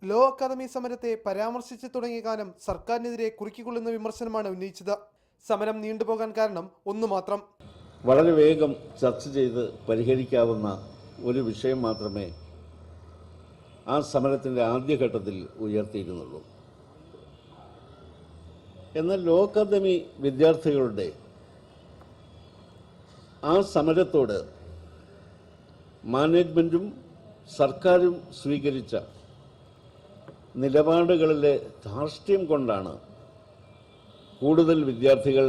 Law academy സമരത്തെ പരാമർശിച്ചു തുടങ്ങിയ കാലം സർക്കാരിനെതിരെ കുറുക്കിക്കൊള്ളുന്ന വിമർശനമാണ് ഉന്നയിച്ചത്. സമരം നീണ്ടുപോകാൻ കാരണം ഒന്നു മാത്രം. വളരെ വേഗം ചർച്ച ചെയ്ത് പരിഹരിക്കാവുന്ന ഒരു വിഷയം മാത്രമേ ആ സമരത്തിൻ്റെ ആദ്യഘട്ടത്തിൽ ഉയർത്തിയിരുന്നുള്ളൂ. എന്നാൽ ലോ അക്കാദമി വിദ്യാർത്ഥികളുടെ ആ സമരത്തോട് മാനേജ്മെൻറ്റും സർക്കാരും സ്വീകരിച്ച നിലപാടുകളിലെ ധാർഷ്ട്യം കൊണ്ടാണ് കൂടുതൽ വിദ്യാർത്ഥികൾ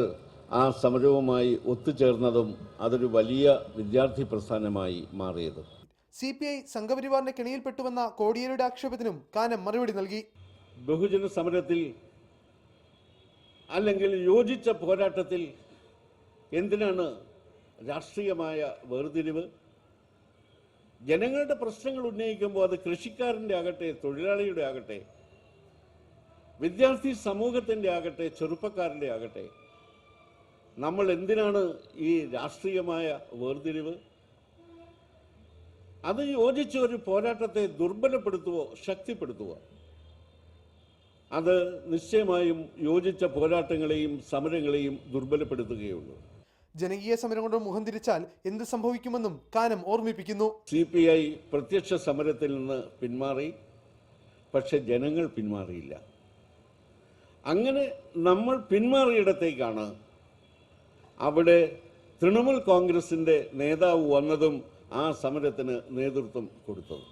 ആ സമരവുമായി ഒത്തുചേർന്നതും അതൊരു വലിയ വിദ്യാർത്ഥി പ്രസ്ഥാനമായി മാറിയതും. CPI സംഘപരിവാറിന്റെ കെണിയിൽപ്പെട്ടുവെന്ന കോടിയേരിയുടെ ആക്ഷേപത്തിനും കാനം മറുപടി നൽകി. ബഹുജന സമരത്തിൽ അല്ലെങ്കിൽ യോജിച്ച പോരാട്ടത്തിൽ എന്തിനാണ് രാഷ്ട്രീയമായ വേർതിരിവ്? ജനങ്ങളുടെ പ്രശ്നങ്ങൾ ഉന്നയിക്കുമ്പോൾ അത് കൃഷിക്കാരൻ്റെ ആകട്ടെ, തൊഴിലാളിയുടെ ആകട്ടെ, വിദ്യാർത്ഥി സമൂഹത്തിൻ്റെ ആകട്ടെ, ചെറുപ്പക്കാരൻ്റെ ആകട്ടെ, നമ്മൾ എന്തിനാണ് ഈ രാഷ്ട്രീയമായ വേർതിരിവ്? അത് യോജിച്ച ഒരു പോരാട്ടത്തെ ദുർബലപ്പെടുത്തുവോ ശക്തിപ്പെടുത്തുവോ? അത് നിശ്ചയമായും യോജിച്ച പോരാട്ടങ്ങളെയും സമരങ്ങളെയും ദുർബലപ്പെടുത്തുകയുള്ളൂ. ജനകീയ സമരം കൊണ്ട് മുഖം തിരിച്ചാൽ എന്ത് സംഭവിക്കുമെന്നും കാനം ഓർമ്മിപ്പിക്കുന്നു. CPI പ്രത്യക്ഷ സമരത്തിൽ നിന്ന് പിന്മാറി, പക്ഷെ ജനങ്ങൾ പിന്മാറിയില്ല. അങ്ങനെ നമ്മൾ പിന്മാറിയിടത്തേക്കാണ് അവിടെ തൃണമൂൽ കോൺഗ്രസിൻ്റെ നേതാവ് വന്നതും ആ സമരത്തിന് നേതൃത്വം കൊടുത്തത്.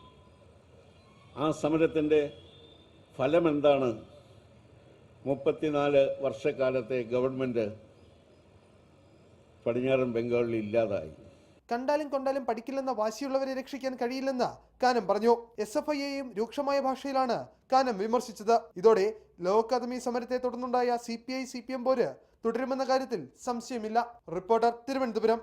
ആ സമരത്തിൻ്റെ ഫലമെന്താണ്? 34 വർഷക്കാലത്തെ ഗവൺമെൻറ് പടിഞ്ഞാറൻ ബംഗാളിൽ ഇല്ലാതായി. കണ്ടാലും കൊണ്ടാലും പഠിക്കില്ലെന്ന വാശിയുള്ളവരെ രക്ഷിക്കാൻ കഴിയില്ലെന്ന് കാനം പറഞ്ഞു. SFIയെയും രൂക്ഷമായ ഭാഷയിലാണ് കാനം വിമർശിച്ചത്. ഇതോടെ ലോ അക്കാദമി സമരത്തെ തുടർന്നുണ്ടായ CPI CPM പോര് തുടരുമെന്ന കാര്യത്തിൽ സംശയമില്ല. റിപ്പോർട്ടർ, തിരുവനന്തപുരം.